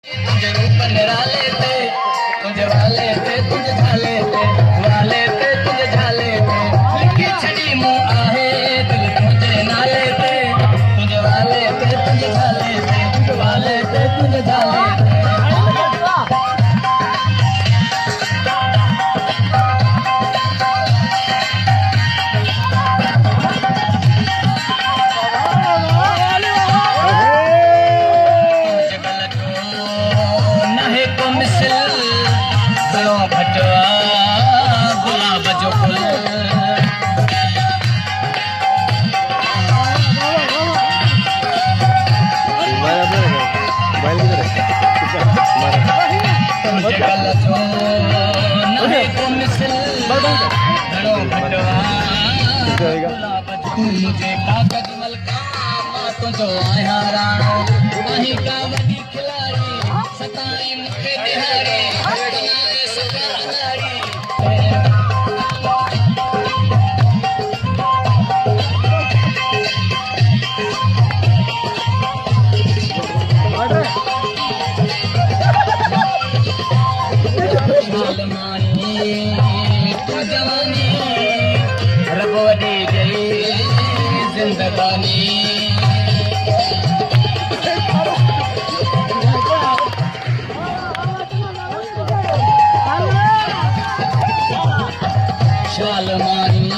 तुझे ऊपर निराले थे, तुझे वाले थे, तुझे झाले थे, वाले थे, तुझे झाले थे, लिखी छड़ी मुँह आहे, दिल तुझे नाले थे, तुझे वाले थे, तुझे झाले थे, तुझे वाले थे, तुझे झाले थे। भटवा गुलाब जो फूल तुझे गल जो नहे को मिसल घड़ो भटवा गुलाब जो मुझे कागज मलका तुझो आया राणो नहीं का वडी खिलाड़ी सताई मुखे दिहाड़ी रबोडी गई जिंदगानी शाल मारी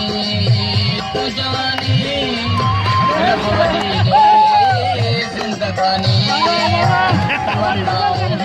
तो जवानी रबोडी गई जिंदगानी